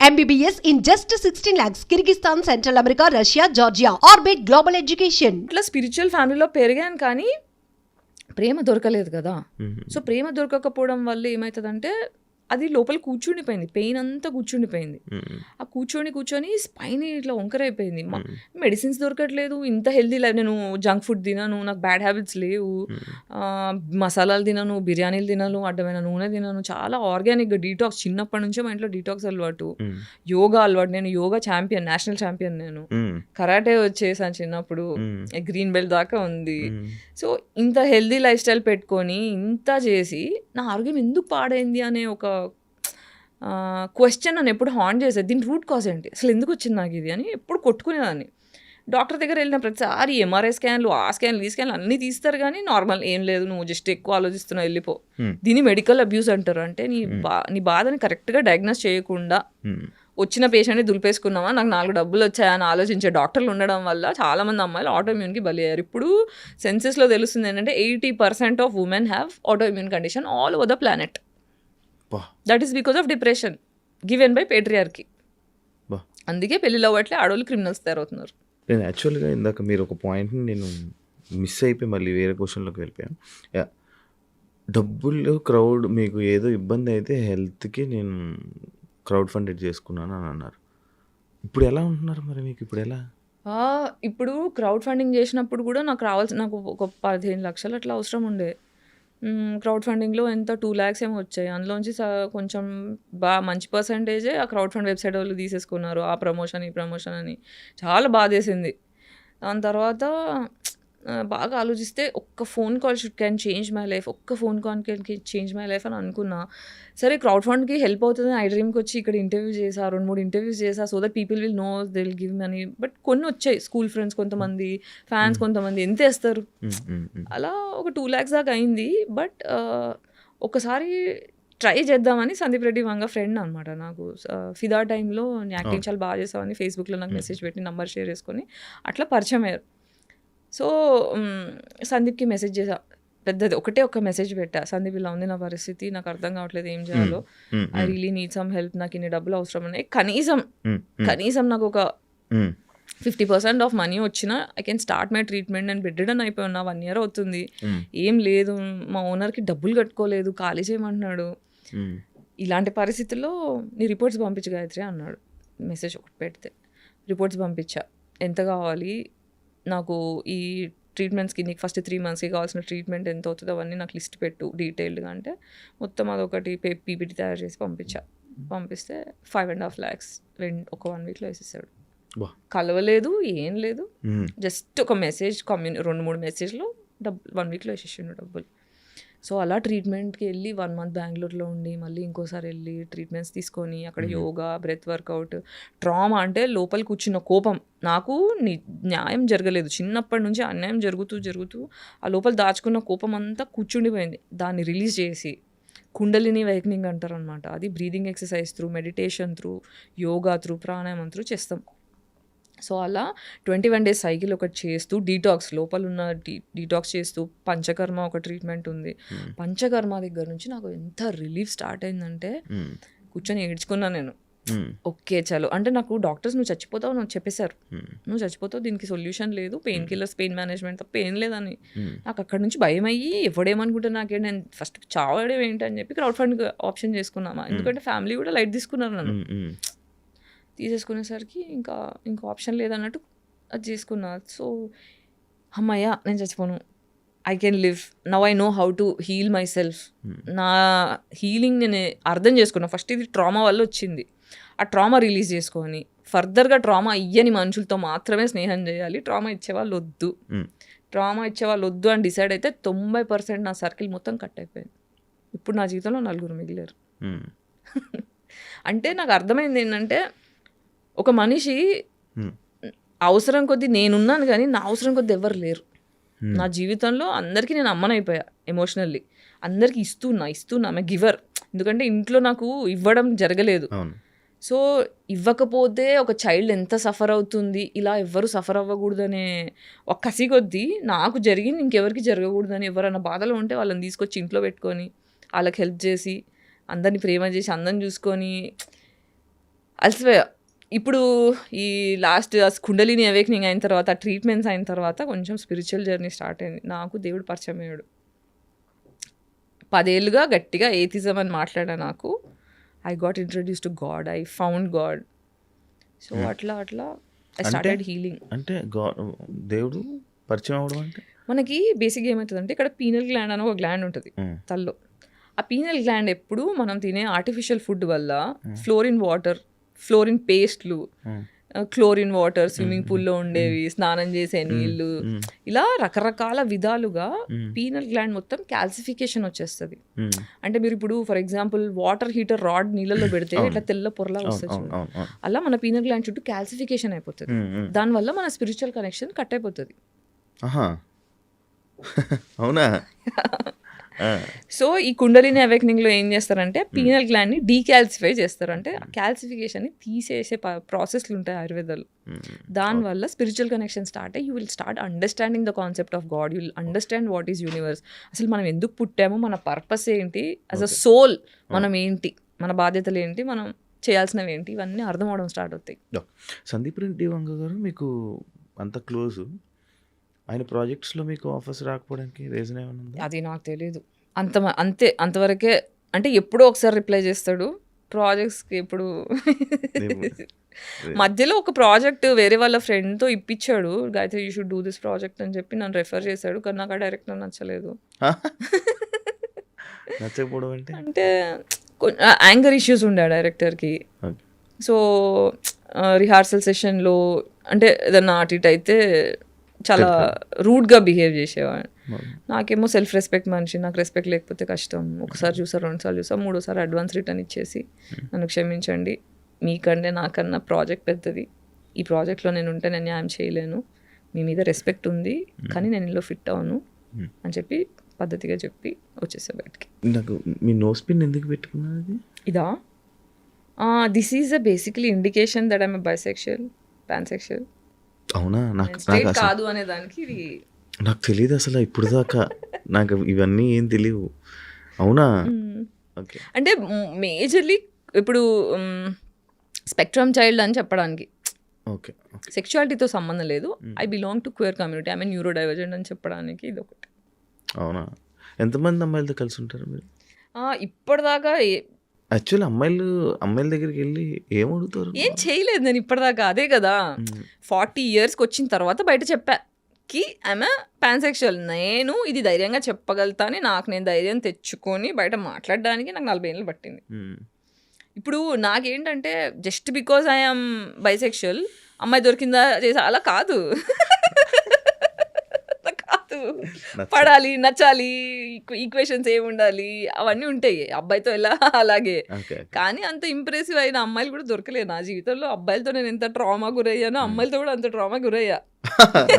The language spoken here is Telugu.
MBBS in just 16 lakhs. Kyrgyzstan, Central America, Russia, Georgia. Orbit Global Education. ఇట్లా స్పిరిచువల్ ఫ్యామిలీలో పెరిగాను కానీ ప్రేమ దొరకలేదు కదా. సో ప్రేమ దొరకకపోవడం వల్ల ఏమవుతుందంటే అది లోపల కూర్చుండిపోయింది, పెయిన్ అంతా కూర్చుండిపోయింది. ఆ కూర్చొని స్పైన్ ఇట్లా వంకరైపోయింది. మెడిసిన్స్ దొరకట్లేదు, ఇంత హెల్దీ లైఫ్. నేను జంక్ ఫుడ్ తినను, నాకు బ్యాడ్ హ్యాబిట్స్ లేవు, మసాలాలు తినను, బిర్యానీలు తినను, అడ్డమైన నూనె తినను, చాలా ఆర్గానిక్గా డీటాక్స్. చిన్నప్పటి నుంచే మా ఇంట్లో డీటాక్స్ అలవాటు, యోగా అలవాటు. నేను యోగా ఛాంపియన్, నేషనల్ ఛాంపియన్. నేను కరాటే వచ్చేసాను చిన్నప్పుడు, గ్రీన్ బెల్ట్ దాకా ఉంది. సో ఇంత హెల్దీ లైఫ్ స్టైల్ పెట్టుకొని ఇంత చేసి నా ఆరోగ్యం ఎందుకు పాడైంది అనే ఒక క్వశ్చన్ నన్ను ఎప్పుడు హాంట్ చేసేది. దీని రూట్ కాజ్ ఏంటి, అసలు ఎందుకు వచ్చింది నాకు ఇది అని ఎప్పుడు కొట్టుకునేదాన్ని. డాక్టర్ దగ్గర వెళ్ళిన ప్రతిసారి ఎంఆర్ఐ స్కాన్లు, ఆ స్కాన్లు, ఈ స్కాన్లు అన్నీ తీస్తారు కానీ నార్మల్ ఏం లేదు, నువ్వు జస్ట్ ఎక్కువ ఆలోచిస్తున్నావు, వెళ్ళిపో. దీన్ని మెడికల్ అబ్యూస్ అంటారు. అంటే నీ బాధని కరెక్ట్గా డయాగ్నోస్ చేయకుండా వచ్చిన పేషెంట్ని దులిపేసుకున్నావా, నాకు 4 డబ్బులు వచ్చాయని ఆలోచించే డాక్టర్లు ఉండడం వల్ల చాలామంది అమ్మాయిలు ఆటోఇమ్యూన్కి బలి అయ్యారు. ఇప్పుడు సెన్సెస్లో తెలుస్తుంది ఏంటంటే 80% of women have autoimmune condition all over the planet. That is because of depression given by patriarchy. అందుకే పెళ్ళిలో అవ్వట్లే, ఆడవాళ్ళు క్రిమినల్స్ తయారవుతున్నారు. నేను యాక్చువల్గా ఇందాక మీరు ఒక పాయింట్ని నేను మిస్ అయిపోయి మళ్ళీ వేరే క్వశ్చన్లోకి వెళ్ళిపోయాను. డబ్బులు క్రౌడ్ మీకు ఏదో ఇబ్బంది అయితే హెల్త్కి నేను క్రౌడ్ ఫండెడ్ చేసుకున్నాను అని అన్నారు. ఇప్పుడు ఎలా ఉంటున్నారు మరి మీకు? ఇప్పుడు ఎలా? ఇప్పుడు క్రౌడ్ ఫండింగ్ చేసినప్పుడు కూడా నాకు ఒక 15 లక్షలు అట్లా అవసరం ఉండే. క్రౌడ్ ఫండింగ్లో ఎంత 2 lakhs ఏమో వచ్చాయి. అందులోంచి కొంచెం మంచి పర్సంటేజే ఆ క్రౌడ్ ఫండ్ వెబ్సైట్ వాళ్ళు తీసేసుకున్నారు. ఆ ప్రమోషన్, ఈ ప్రమోషన్ అని చాలా బాధేసింది. దాని తర్వాత బాగా ఆలోచిస్తే ఒక్క phone call can change my life, ఒక్క phone call can change my life అని అనుకున్నా. సరే క్రౌడ్ ఫండ్కి హెల్ప్ అవుతుంది ఐ డ్రీమ్కి వచ్చి ఇక్కడ ఇంటర్వ్యూ చేసా, 2-3 ఇంటర్వ్యూస్ చేసా, so that people will know, they will give money. But కొన్ని వచ్చాయి, స్కూల్ ఫ్రెండ్స్ కొంతమంది, ఫ్యాన్స్ కొంతమంది, ఎంత వేస్తారు. అలా ఒక 2 lakhs దాకా అయింది. బట్ ఒకసారి ట్రై చేద్దామని సందీప్ రెడ్డి వంగ ఫ్రెండ్ అనమాట నాకు. ఫిదా టైంలో యాక్టింగ్ చాలా బాగా చేసామని ఫేస్బుక్లో నాకు మెసేజ్ పెట్టి నంబర్ షేర్ చేసుకొని అట్లా పరిచయం అయ్యారు. సో సందీప్కి మెసేజ్ చేసా, పెద్దది ఒక మెసేజ్ పెట్టా, సందీప్ ఇలా ఉంది నా పరిస్థితి, నాకు అర్థం కావట్లేదు ఏం చేయాలో, I really need some help, నాకు ఇన్ని డబ్బులు అవసరం ఉన్నాయి, కనీసం నాకు ఒక 50% ఆఫ్ మనీ వచ్చినా I can start my treatment. నేను బెడ్ రిడన్ అయిపోయినా 1 year అవుతుంది, ఏం లేదు, మా ఓనర్కి డబ్బులు కట్టుకోలేదు, ఖాళీ చేయమంటున్నాడు. ఇలాంటి పరిస్థితుల్లో నీ రిపోర్ట్స్ పంపించు గాయత్రి అన్నాడు. మెసేజ్ ఒకటి పెడితే రిపోర్ట్స్ పంపించా, ఎంత కావాలి నాకు ఈ ట్రీట్మెంట్స్కి, నీకు ఫస్ట్ 3 monthsకి కావాల్సిన ట్రీట్మెంట్ ఎంత అవుతుందో అవన్నీ నాకు లిస్ట్ పెట్టు డీటెయిల్డ్గా అంటే మొత్తం అదొకటి పీపీటీ తయారు చేసి పంపిస్తే 5.5 lakhs ఒక 1 weekలో వేసేసాడు. కలవలేదు, ఏం లేదు, జస్ట్ ఒక మెసేజ్, 2-3 మెసేజ్లో 1 weekలో వేసేసిండు డబ్బులు. సో అలా ట్రీట్మెంట్కి వెళ్ళి 1 month బెంగళూరులో ఉండి మళ్ళీ ఇంకోసారి వెళ్ళి ట్రీట్మెంట్స్ తీసుకొని అక్కడ యోగా, బ్రెత్ వర్కౌట్. ట్రామా అంటే లోపల కూర్చున్న కోపం, నాకు న్యాయం జరగలేదు, చిన్నప్పటి నుంచి అన్యాయం జరుగుతూ ఆ లోపల దాచుకున్న కోపం అంతా కూర్చుండిపోయింది. దాన్ని రిలీజ్ చేసి కుండలిని వైక్నింగ్ అంటారు అనమాట. అది breathing exercise through, meditation through, yoga through, ప్రాణాయామం త్రూ చేస్తాం. సో అలా 21 days సైకిల్ ఒకటి చేస్తూ, డీటాక్స్ లోపల ఉన్న డీటాక్స్ చేస్తూ, పంచకర్మ ఒక ట్రీట్మెంట్ ఉంది. పంచకర్మ దగ్గర నుంచి నాకు ఎంత రిలీఫ్ స్టార్ట్ అయిందంటే కూర్చొని ఏడ్చుకున్నా నేను. ఓకే చలో అంటే నాకు డాక్టర్స్ నువ్వు చచ్చిపోతావు నాకు చెప్పేశారు, నువ్వు చచ్చిపోతావు, దీనికి సొల్యూషన్ లేదు, పెయిన్ కిల్లర్స్, పెయిన్ మేనేజ్మెంట్ తప్ప ఏం లేదని. నాకు అక్కడ నుంచి భయం అయ్యి ఎవడేమనుకుంటే నాకేంటి, నేను ఫస్ట్ చావడం ఏంటి అని చెప్పి క్రౌడ్ ఫండ్ ఆప్షన్ చేసుకున్నామా. ఎందుకంటే ఫ్యామిలీ కూడా లైట్ తీసుకున్నారు నన్ను. తీసేసుకునేసరికి ఇంకా ఆప్షన్ లేదన్నట్టు అది చేసుకున్నా. సో అమ్మయ్య నేను చచ్చిపోను, I can live now, I know how to heal myself. నా హీలింగ్ నేను అర్థం చేసుకున్నా. ఫస్ట్ ఇది ట్రామా వల్ల వచ్చింది, ఆ ట్రామా రిలీజ్ చేసుకొని ఫర్దర్గా ట్రామా ఇయ్యని మనుషులతో మాత్రమే స్నేహం చేయాలి, ట్రామా ఇచ్చేవాళ్ళు వద్దు అని డిసైడ్ అయితే 90% నా సర్కిల్ మొత్తం కట్ అయిపోయింది. ఇప్పుడు నా జీవితంలో 4 మిగిలారు. అంటే నాకు అర్థమైంది ఏంటంటే ఒక మనిషి అవసరం కొద్దీ నేనున్నాను కానీ నా అవసరం కొద్దీ ఎవరు లేరు నా జీవితంలో. అందరికీ నేను అమ్మనైపోయా ఎమోషనల్లీ, అందరికీ ఇస్తున్నా మై గివర్. ఎందుకంటే ఇంట్లో నాకు ఇవ్వడం జరగలేదు. సో ఇవ్వకపోతే ఒక చైల్డ్ ఎంత సఫర్ అవుతుంది, ఇలా ఎవ్వరు సఫర్ అవ్వకూడదనే ఒక కసి కొద్దీ నాకు జరిగింది ఇంకెవరికి జరగకూడదని, ఎవరైనా బాధలో ఉంటే వాళ్ళని తీసుకొచ్చి ఇంట్లో పెట్టుకొని వాళ్ళకి హెల్ప్ చేసి అందరినీ ప్రేమ చేసి అందరిని చూసుకొని అలసిపోయా. ఇప్పుడు ఈ లాస్ట్ కుండలిని అవేకనింగ్ అయిన తర్వాత, ట్రీట్మెంట్స్ అయిన తర్వాత కొంచెం స్పిరిచువల్ జర్నీ స్టార్ట్ అయింది. నాకు దేవుడు పరిచయం అయ్యాడు. 10 ఏళ్ళుగా గట్టిగా ఏథిజం అని మాట్లాడా. నాకు I got introduce to God, I found God. So అట్లా ఐ స్టార్టెడ్ హీలింగ్. అంటే దేవుడు పరిచయం అవడం అంటే మనకి బేసిక్గా ఏమవుతుందంటే ఇక్కడ పీనల్ గ్లాండ్ అని ఒక గ్లాండ్ ఉంటుంది తల్లో. ఆ పీనల్ గ్లాండ్ ఎప్పుడు మనం తినే ఆర్టిఫిషియల్ ఫుడ్ వల్ల ఫ్లోరిన్ వాటర్, ఫ్లోరిన్ పేస్ట్లు, క్లోరిన్ వాటర్, స్విమ్మింగ్ పూల్లో ఉండేవి, స్నానం చేసే నీళ్లు, ఇలా రకరకాల విధాలుగా పీనల్ గ్లాండ్ మొత్తం క్యాల్సిఫికేషన్ వచ్చేస్తుంది. అంటే మీరు ఇప్పుడు for example water heater rod నీళ్ళలో పెడితే ఇట్లా తెల్ల పొరలా వస్తుంది, అలా మన పీనల్ గ్లాండ్ చుట్టూ క్యాల్సిఫికేషన్ అయిపోతుంది. దానివల్ల మన స్పిరిచువల్ కనెక్షన్ కట్ అయిపోతుంది. అవునా? సో ఈ కుండలిని అవేకనింగ్లో ఏం చేస్తారంటే పీనల్ గ్లాండ్ని డీకాల్సిఫై చేస్తారు. అంటే ఆ క్యాల్సిఫికేషన్ని తీసేసే ప్రాసెస్లు ఉంటాయి ఆయుర్వేదాలు. దానివల్ల స్పిరిచువల్ కనెక్షన్ స్టార్ట్ అయ్యి you will start understanding the concept of God. You will understand what is universe. అసలు మనం ఎందుకు పుట్టామో, మన పర్పస్ ఏంటి, యాజ్ అ సోల్ మనం ఏంటి, మన బాధ్యతలు ఏంటి, మనం చేయాల్సినవి ఏంటి, ఇవన్నీ అర్థం అవడం స్టార్ట్ అవుతాయి. సందీప్ రెడ్డి వంగ గారు మీకు అంత క్లోజ్, ఆయన ప్రాజెక్ట్స్లో మీకు ఆఫర్స్ రాకపోవడానికి రీజన్ ఏమైనా ఉందా? అది నాకు తెలీదు. అంతవరకే. అంటే ఎప్పుడో ఒకసారి రిప్లై చేస్తాడు ప్రాజెక్ట్స్కి. ఎప్పుడు మధ్యలో ఒక ప్రాజెక్ట్ వేరే వాళ్ళ ఫ్రెండ్తో ఇప్పించాడు, Gayatri you should do this project అని చెప్పి నన్ను రెఫర్ చేశాడు. కానీ నాకు ఆ డైరెక్టర్ నచ్చలేదు. నచ్చకపోవడం అంటే యాంగర్ ఇష్యూస్ ఉండే ఆ డైరెక్టర్కి. సో రిహార్సల్ సెషన్లో అంటే ఏదన్నా అటు ఇటు అయితే చాలా రూడ్గా బిహేవ్ చేసేవాడు. నాకేమో సెల్ఫ్ రెస్పెక్ట్ మనిషి, నాకు రెస్పెక్ట్ లేకపోతే కష్టం. ఒకసారి చూసా, 2 సార్లు చూసా, 3వ సారి అడ్వాన్స్ రిటర్న్ ఇచ్చేసి నన్ను క్షమించండి, మీకంటే నాకన్నా ప్రాజెక్ట్ పెద్దది, ఈ ప్రాజెక్ట్లో నేను ఉంటే నేను న్యాయం చేయలేను, మీ మీద రెస్పెక్ట్ ఉంది కానీ నేను ఇందులో ఫిట్ అవును అని చెప్పి పద్ధతిగా చెప్పి వచ్చేసా బయటికి. నాకు మీ నోస్ పిన్ ఎందుకు పెట్టుకున్నది? ఇదా? This is a basically indication that I'm bisexual, pansexual. అవునా? నాకు కాదు అనే దానికి ఇది నాకు తెలియదు అసలు ఇప్పుడు దాకా. నాకు ఇవన్నీ ఏం తెలియవు. అవునా? ఓకే. అంటే మేజర్లీ ఇప్పుడు స్పెక్ట్రమ్ చైల్డ్ అని చెప్పడానికి, ఓకే, సెక్షువాలిటీతో సంబంధం లేదు. I belong to queer community, I mean neuro divergent అని చెప్పడానికి ఇది ఒకటి. అవునా? ఎంతమంది అమ్మాయిలతో కలిసి ఉంటారు మీరు ఇప్పటిదాకా? యాక్చువల్లీ అమ్మాయిల దగ్గరికి వెళ్ళి ఏం అడుగుతారు? ఏం చేయలేదు నేను ఇప్పటిదాకా. అదే కదా 40 yearsకి వచ్చిన తర్వాత బయట చెప్పాకి ఆమె పాన్సెక్షువల్. నేను ఇది ధైర్యంగా చెప్పగలుగుతాను, నాకు నేను ధైర్యం తెచ్చుకొని బయట మాట్లాడడానికి నాకు 40 ఏళ్ళు పట్టింది. ఇప్పుడు నాకేంటంటే జస్ట్ బికాజ్ ఐఎమ్ బైసెక్షువల్ అమ్మాయి దొరికిందా చేసా అలా కాదు. పడాలి, నచ్చాలి, ఈక్వేషన్స్ ఏమి ఉండాలి అవన్నీ ఉంటాయి అబ్బాయితో ఎలా అలాగే. కానీ అంత ఇంప్రెసివ్ అయిన అమ్మాయిలు కూడా దొరకలేదు నా జీవితంలో. అబ్బాయిలతో నేను ఎంత ట్రామా గురయ్యానో అమ్మాయిలతో కూడా అంత ట్రామా గురయ్యా.